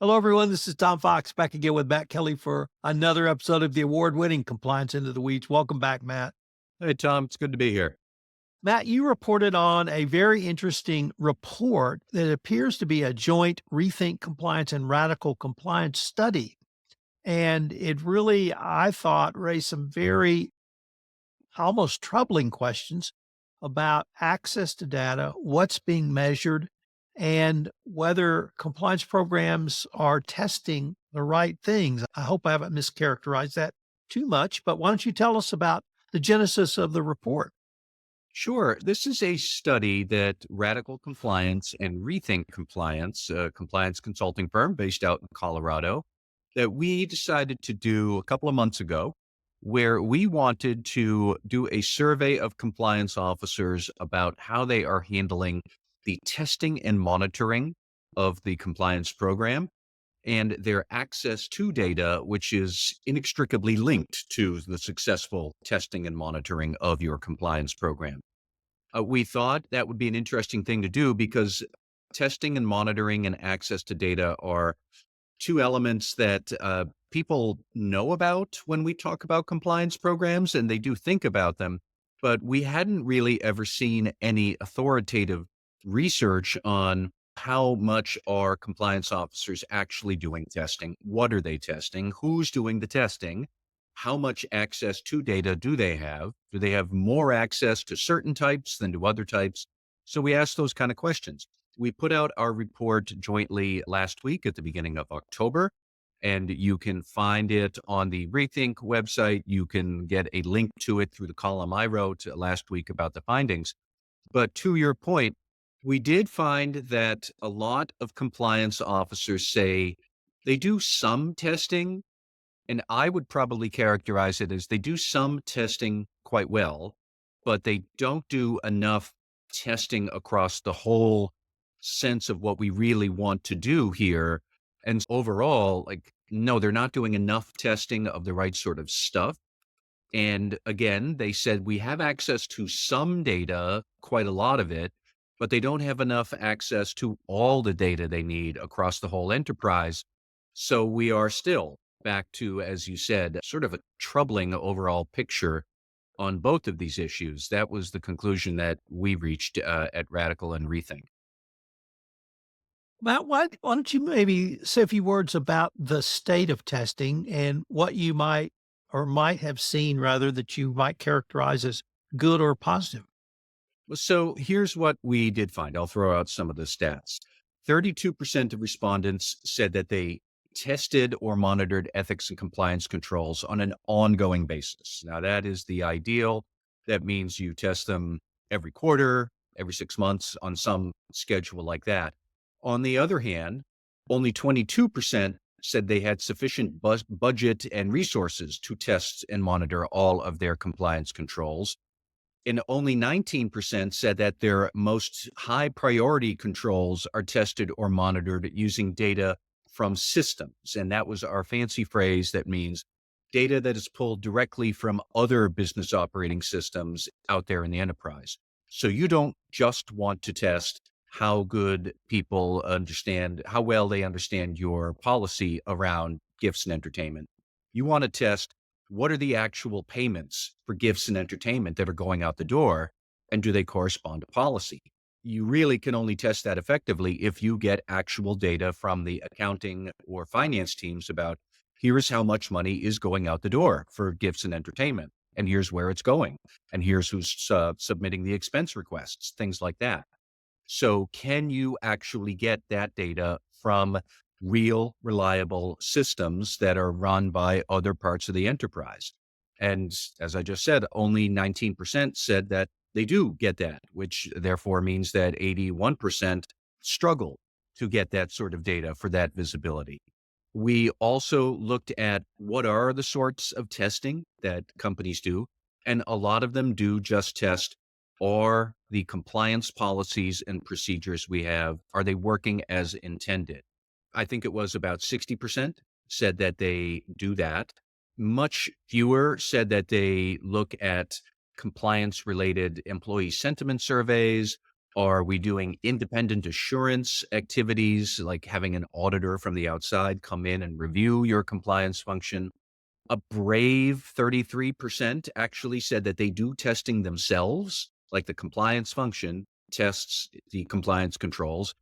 Hello, everyone. This is Tom Fox back again with Matt Kelly for another episode of the award-winning Compliance Into the Weeds. Welcome back, Matt. Hey, Tom, it's good to be here. Matt, you reported on a very interesting report that appears to be a joint Rethink Compliance and Radical Compliance study. And it really, I thought, raised some very almost troubling questions about access to data, what's being measured, and whether compliance programs are testing the right things. I hope I haven't mischaracterized that too much, but why don't you tell us about the genesis of the report? Sure. This is a study that Radical Compliance and Rethink Compliance, a compliance consulting firm based out in Colorado, that we decided to do a couple of months ago, where we wanted to do a survey of compliance officers about how they are handling the testing and monitoring of the compliance program and their access to data, which is inextricably linked to the successful testing and monitoring of your compliance program. We thought that would be an interesting thing to do because testing and monitoring and access to data are two elements that people know about when we talk about compliance programs, and they do think about them. But we hadn't really ever seen any authoritative research on how much are compliance officers actually doing testing? What are they testing? Who's doing the testing? How much access to data do they have? Do they have more access to certain types than to other types? So we asked those kind of questions. We put out our report jointly last week at the beginning of October, and you can find it on the Rethink website. You can get a link to it through the column I wrote last week about the findings. But to your point, we did find that a lot of compliance officers say they do some testing, and I would probably characterize it as they do some testing quite well, but they don't do enough testing across the whole sense of what we really want to do here. And overall, like, no, they're not doing enough testing of the right sort of stuff. And again, they said we have access to some data, quite a lot of it, but they don't have enough access to all the data they need across the whole enterprise. So we are still back to, as you said, sort of a troubling overall picture on both of these issues. That was the conclusion that we reached at Radical and Rethink. Matt, why don't you maybe say a few words about the state of testing and what you might or might have seen rather that you might characterize as good or positive? So here's what we did find. I'll throw out some of the stats. 32% of respondents said that they tested or monitored ethics and compliance controls on an ongoing basis. Now, that is the ideal. That means you test them every quarter, every 6 months on some schedule like that. On the other hand, only 22% said they had sufficient budget and resources to test and monitor all of their compliance controls, and only 19% said that their most high priority controls are tested or monitored using data from systems. And that was our fancy phrase that means data that is pulled directly from other business operating systems out there in the enterprise. So you don't just want to test how good people understand, how well they understand your policy around gifts and entertainment. You want to test what are the actual payments for gifts and entertainment that are going out the door, and do they correspond to policy? You really can only test that effectively if you get actual data from the accounting or finance teams about here's how much money is going out the door for gifts and entertainment, and here's where it's going, and here's who's submitting the expense requests, things like that. So can you actually get that data from real, reliable systems that are run by other parts of the enterprise? And as I just said, only 19% said that they do get that, which therefore means that 81% struggle to get that sort of data for that visibility. We also looked at what are the sorts of testing that companies do, and a lot of them do just test, are the compliance policies and procedures we have, are they working as intended? I think it was about 60% said that they do that. Much fewer said that they look at compliance related employee sentiment surveys Are we doing independent assurance activities, like having an auditor from the outside come in and review your compliance function? A brave 33% actually said that they do testing themselves, like the compliance function tests the compliance controls.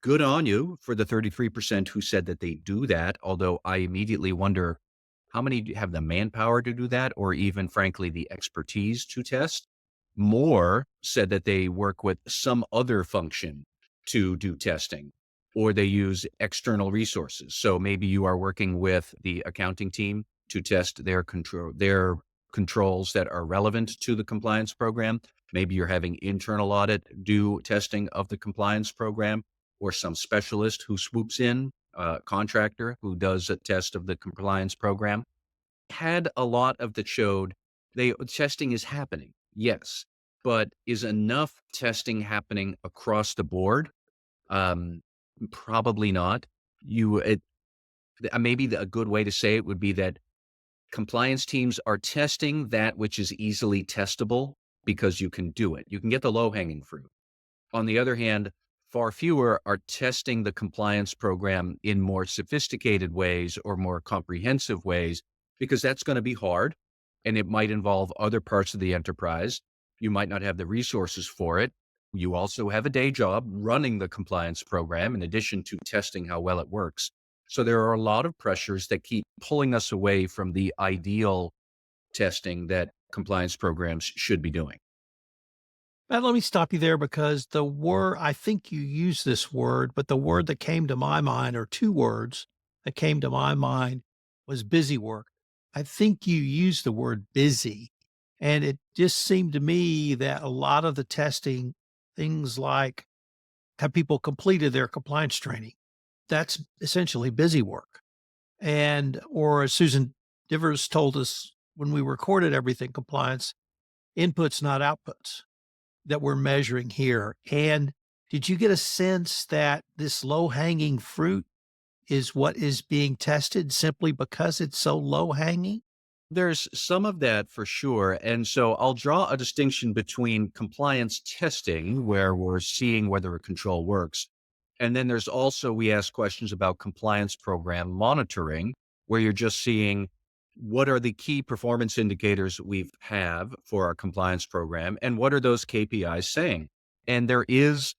Good on you for the 33% who said that they do that, although I immediately wonder how many have the manpower to do that or even, frankly, the expertise to test? More said that they work with some other function to do testing, or they use external resources. So maybe you are working with the accounting team to test their controls that are relevant to the compliance program. Maybe you're having internal audit do testing of the compliance program, or some specialist who swoops in, contractor who does a test of the compliance program. Had a lot of that showed they testing is happening, yes, but is enough testing happening across the board? Um, Probably not. You it maybe a good way to say it would be that compliance teams are testing that which is easily testable because you can do it. You can get the low hanging fruit. On the other hand, far fewer are testing the compliance program in more sophisticated ways or more comprehensive ways because that's going to be hard and it might involve other parts of the enterprise. You might not have the resources for it. You also have a day job running the compliance program in addition to testing how well it works. So there are a lot of pressures that keep pulling us away from the ideal testing that compliance programs should be doing. And let me stop you there because the word, I think you used this word, but the word that came to my mind, or 2 words that came to my mind, was busy work. I think you used the word busy, and it just seemed to me that a lot of the testing, things like have people completed their compliance training, that's essentially busy work. And or as Susan Divers told us when we recorded everything compliance, inputs, not outputs that we're measuring here. And did you get a sense that this low hanging fruit is what is being tested simply because it's so low hanging? There's some of that for sure. And so I'll draw a distinction between compliance testing, where we're seeing whether a control works. And then there's also, we ask questions about compliance program monitoring, where you're just seeing what are the key performance indicators we have for our compliance program and what are those KPIs saying. And there is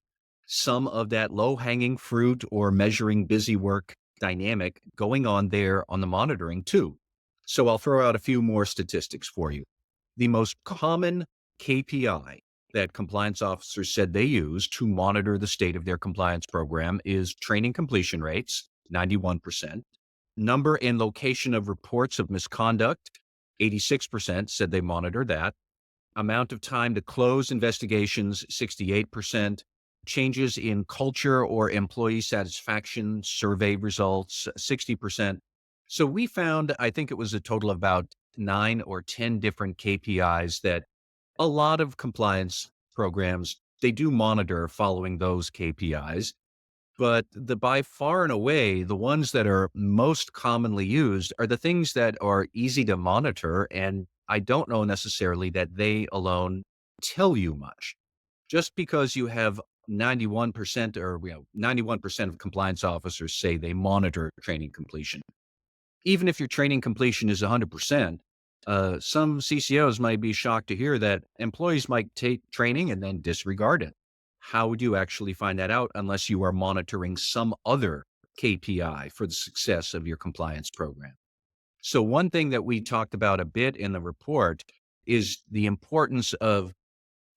some of that low hanging fruit or measuring busy work dynamic going on there on the monitoring too. So I'll throw out a few more statistics for you. The most common KPI that compliance officers said they use to monitor the state of their compliance program is training completion rates, 91%. Number and location of reports of misconduct, 86% said they monitor that. Amount of time to close investigations, 68%. Changes in culture or employee satisfaction survey results, 60%. So we found, I think it was a total of about 9 or 10 different KPIs that a lot of compliance programs, they do monitor following those KPIs. But the by far and away, the ones that are most commonly used are the things that are easy to monitor. And I don't know necessarily that they alone tell you much. Just because you have 91% or 91% of compliance officers say they monitor training completion. Even if your training completion is 100%, some CCOs might be shocked to hear that employees might take training and then disregard it. How would you actually find that out unless you are monitoring some other KPI for the success of your compliance program? So, one thing that we talked about a bit in the report is the importance of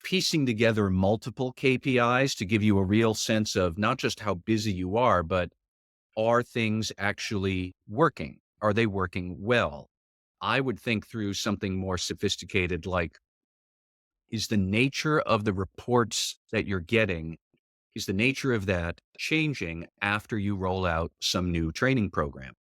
piecing together multiple KPIs to give you a real sense of not just how busy you are things actually working? Are they working well? I would think through something more sophisticated like, is the nature of the reports that you're getting, is the nature of that changing after you roll out some new training program?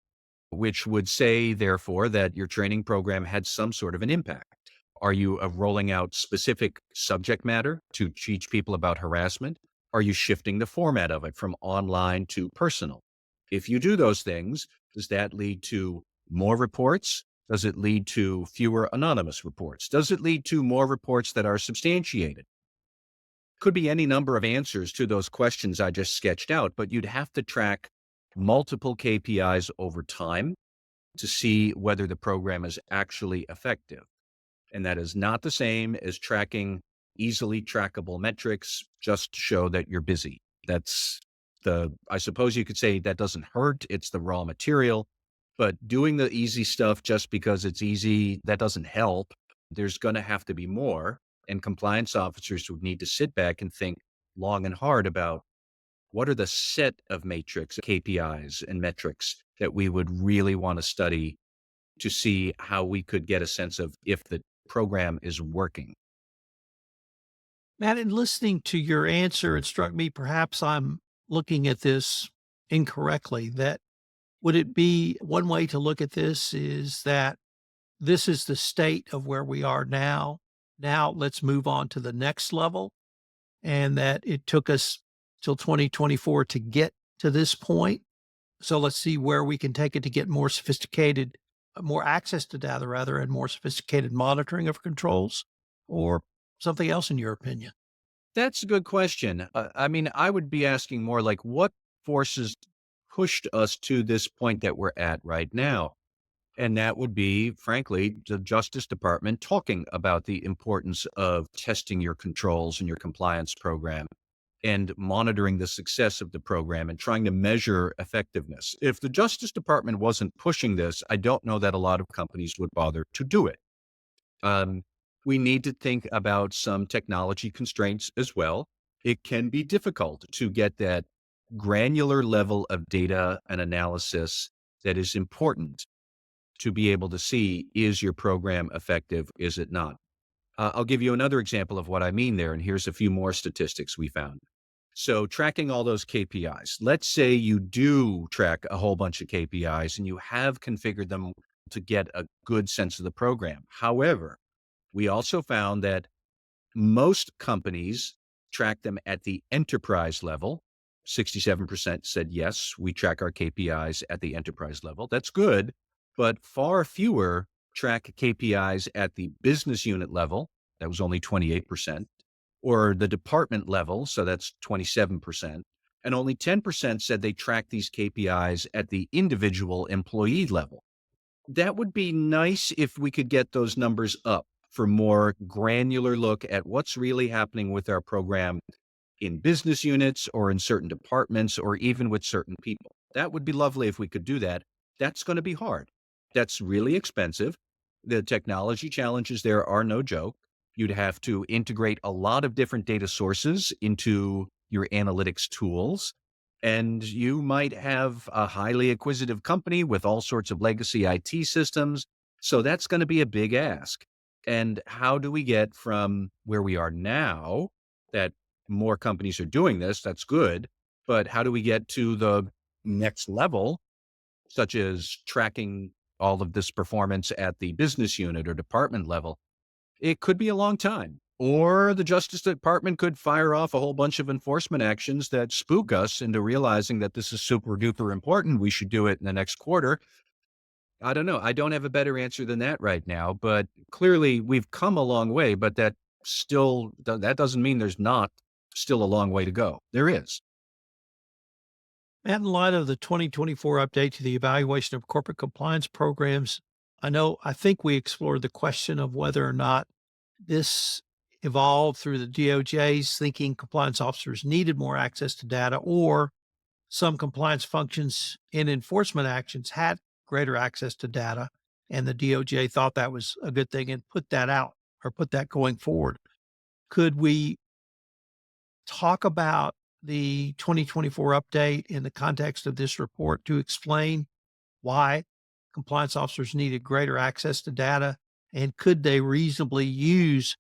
Which would say, therefore, that your training program had some sort of an impact. Are you rolling out specific subject matter to teach people about harassment? Are you shifting the format of it from online to personal? If you do those things, does that lead to more reports? Does it lead to fewer anonymous reports? Does it lead to more reports that are substantiated? Could be any number of answers to those questions I just sketched out, but you'd have to track multiple KPIs over time to see whether the program is actually effective. And that is not the same as tracking easily trackable metrics just to show that you're busy. That's I suppose you could say that doesn't hurt. It's the raw material, but doing the easy stuff just because it's easy, that doesn't help. There's going to have to be more. And compliance officers would need to sit back and think long and hard about what are the set of matrix, KPIs, and metrics that we would really want to study to see how we could get a sense of if the program is working. Matt, in listening to your answer, it struck me perhaps I'm looking at this incorrectly. That would it be one way to look at this is that this is the state of where we are now. Now let's move on to the next level, and that it took us till 2024 to get to this point. So let's see where we can take it to get more sophisticated, more access to data rather, and more sophisticated monitoring of controls, or something else in your opinion? That's a good question. I mean, I would be asking more like what forces pushed us to this point that we're at right now? And that would be, frankly, the Justice Department talking about the importance of testing your controls and your compliance program and monitoring the success of the program and trying to measure effectiveness. If the Justice Department wasn't pushing this, I don't know that a lot of companies would bother to do it. Um, we need to think about some technology constraints as well. It can be difficult to get that granular level of data and analysis that is important to be able to see, is your program effective? Is it not? I'll give you another example of what I mean there. And here's a few more statistics we found. So tracking all those KPIs, let's say you do track a whole bunch of KPIs and you have configured them to get a good sense of the program. However, we also found that most companies track them at the enterprise level. 67% said, yes, we track our KPIs at the enterprise level. That's good, but far fewer track KPIs at the business unit level. That was only 28%, or the department level. So that's 27%. And only 10% said they track these KPIs at the individual employee level. That would be nice if we could get those numbers up for more granular look at what's really happening with our program in business units or in certain departments or even with certain people. That would be lovely if we could do that. That's going to be hard. That's really expensive. The technology challenges there are no joke. You'd have to integrate a lot of different data sources into your analytics tools. And you might have a highly acquisitive company with all sorts of legacy IT systems. So that's going to be a big ask. And how do we get from where we are now, that more companies are doing this, that's good. But how do we get to the next level, such as tracking all of this performance at the business unit or department level? It could be a long time. Or the Justice Department could fire off a whole bunch of enforcement actions that spook us into realizing that this is super duper important. We should do it in the next quarter. I don't know. I don't have a better answer than that right now, but clearly we've come a long way, but that doesn't mean there's not still a long way to go. There is. And in light of the 2024 update to the evaluation of corporate compliance programs, I think we explored the question of whether or not this evolved through the DOJ's thinking compliance officers needed more access to data, or some compliance functions in enforcement actions had greater access to data. And the DOJ thought that was a good thing and put that out, or put that going forward. Could we talk about the 2024 update in the context of this report to explain why compliance officers needed greater access to data? And could they reasonably use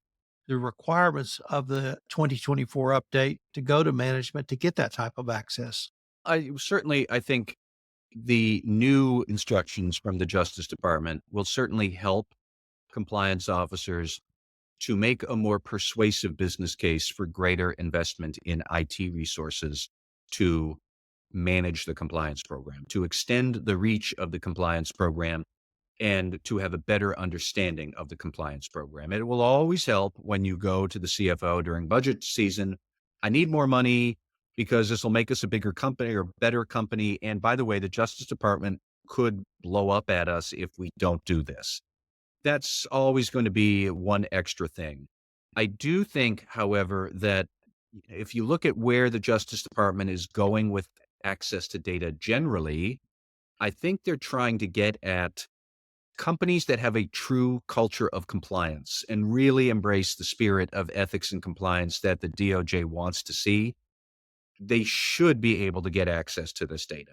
the requirements of the 2024 update to go to management to get that type of access? I think the new instructions from the Justice Department will certainly help compliance officers to make a more persuasive business case for greater investment in IT resources to manage the compliance program, to extend the reach of the compliance program, and to have a better understanding of the compliance program. It will always help when you go to the CFO during budget season I need more money because this will make us a bigger company or better company. And by the way, the Justice Department could blow up at us if we don't do this. That's always going to be one extra thing. I do think, however, that if you look at where the Justice Department is going with access to data generally, I think they're trying to get at companies that have a true culture of compliance and really embrace the spirit of ethics and compliance that the DOJ wants to see. They should be able to get access to this data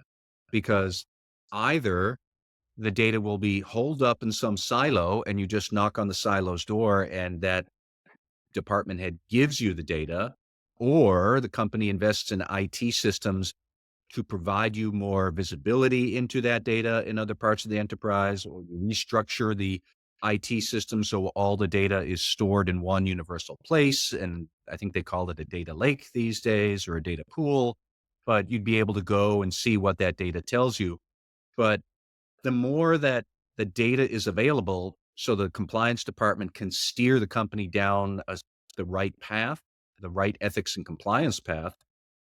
because either the data will be holed up in some silo and you just knock on the silo's door and that department head gives you the data, or the company invests in IT systems to provide you more visibility into that data in other parts of the enterprise, or you restructure the IT system so all the data is stored in one universal place. And I think they call it a data lake these days or a data pool, but you'd be able to go and see what that data tells you. But the more that the data is available, so the compliance department can steer the company down the right path, the right ethics and compliance path,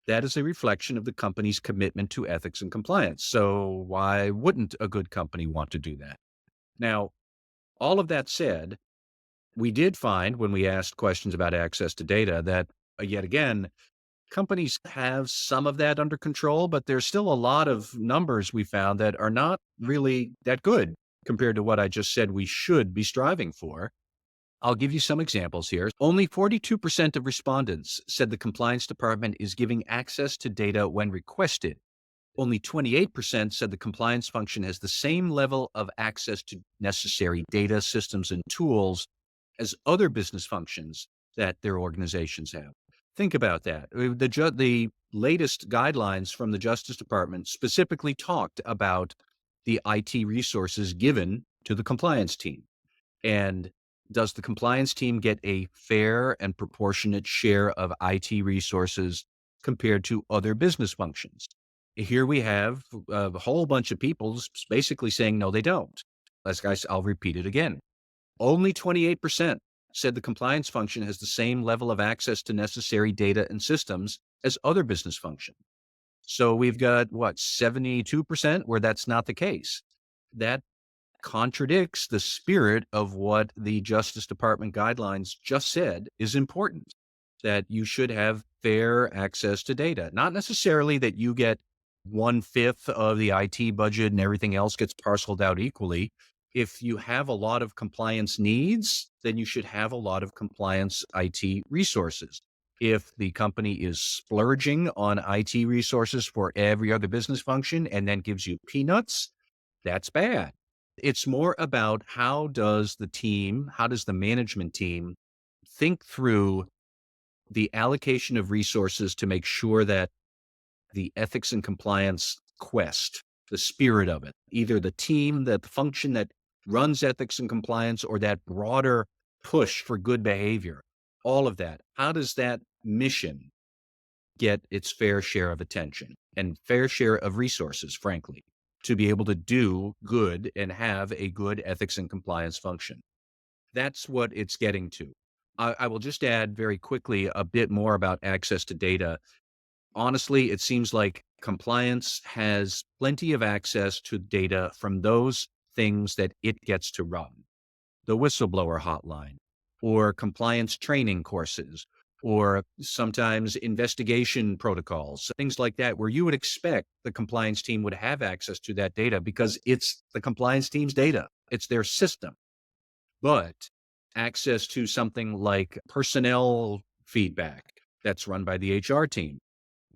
that is a reflection of the company's commitment to ethics and compliance. So why wouldn't a good company want to do that? Now, all of that said, we did find when we asked questions about access to data that, yet again, companies have some of that under control, but there's still a lot of numbers we found that are not really that good compared to what I just said we should be striving for. I'll give you some examples here. Only 42% of respondents said the compliance department is giving access to data when requested. Only 28% said the compliance function has the same level of access to necessary data, systems, and tools as other business functions that their organizations have. Think about that. The latest guidelines from the Justice Department specifically talked about the IT resources given to the compliance team. And does the compliance team get a fair and proportionate share of IT resources compared to other business functions? Here we have a whole bunch of people basically saying, no, they don't. I'll repeat it again. Only 28% said the compliance function has the same level of access to necessary data and systems as other business functions. So we've got 72% where that's not the case. That contradicts the spirit of what the Justice Department guidelines just said is important, that you should have fair access to data. Not necessarily that you get 1/5 of the IT budget and everything else gets parceled out equally. If you have a lot of compliance needs, then you should have a lot of compliance IT resources. If the company is splurging on IT resources for every other business function and then gives you peanuts, that's bad. It's more about how does the management team think through the allocation of resources to make sure that the ethics and compliance quest, the spirit of it, either the team, that the function that runs ethics and compliance, or that broader push for good behavior, all of that. How does that mission get its fair share of attention and fair share of resources, frankly, to be able to do good and have a good ethics and compliance function? That's what it's getting to. I will just add very quickly a bit more about access to data. Honestly, it seems like compliance has plenty of access to data from those things that it gets to run, the whistleblower hotline, or compliance training courses, or sometimes investigation protocols, things like that, where you would expect the compliance team would have access to that data because it's the compliance team's data, it's their system. But access to something like personnel feedback that's run by the HR team,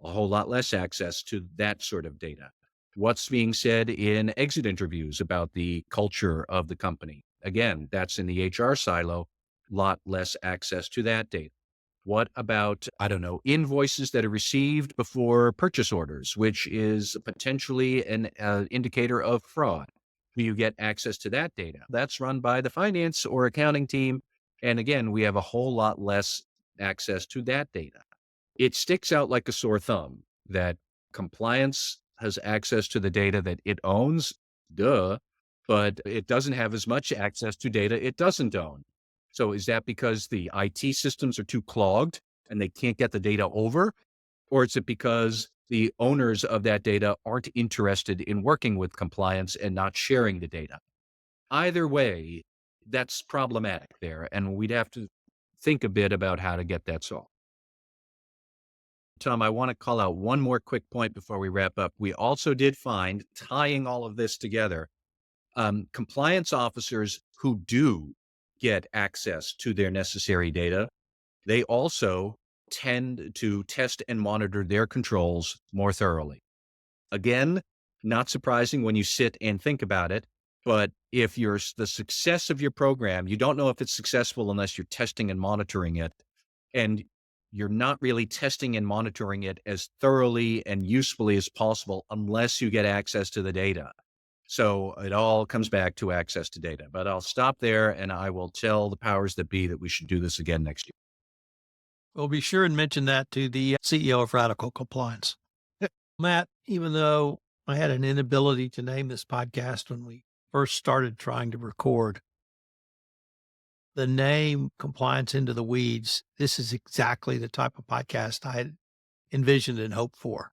a whole lot less access to that sort of data. What's being said in exit interviews about the culture of the company? Again, that's in the HR silo, lot less access to that data. What about, I don't know, invoices that are received before purchase orders, which is potentially an indicator of fraud? Do you get access to that data? That's run by the finance or accounting team. And again, we have a whole lot less access to that data. It sticks out like a sore thumb that compliance has access to the data that it owns, duh, but it doesn't have as much access to data it doesn't own. So is that because the IT systems are too clogged and they can't get the data over? Or is it because the owners of that data aren't interested in working with compliance and not sharing the data? Either way, that's problematic there, and we'd have to think a bit about how to get that solved. Tom, I want to call out one more quick point before we wrap up. We also did find, tying all of this together, compliance officers who do get access to their necessary data, they also tend to test and monitor their controls more thoroughly. Again, not surprising when you sit and think about it, but if the success of your program, you don't know if it's successful unless you're testing and monitoring it, and you're not really testing and monitoring it as thoroughly and usefully as possible unless you get access to the data. So it all comes back to access to data. But I'll stop there and I will tell the powers that be that we should do this again next year. We'll be sure and mention that to the CEO of Radical Compliance. Matt, even though I had an inability to name this podcast when we first started trying to record, the name Compliance Into the Weeds, this is exactly the type of podcast I had envisioned and hoped for.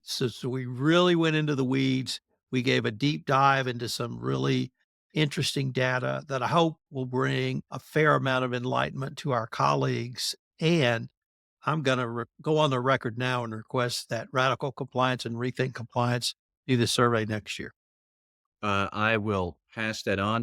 So we really went into the weeds. We gave a deep dive into some really interesting data that I hope will bring a fair amount of enlightenment to our colleagues. And I'm going to go on the record now and request that Radical Compliance and Rethink Compliance do the survey next year. I will pass that on.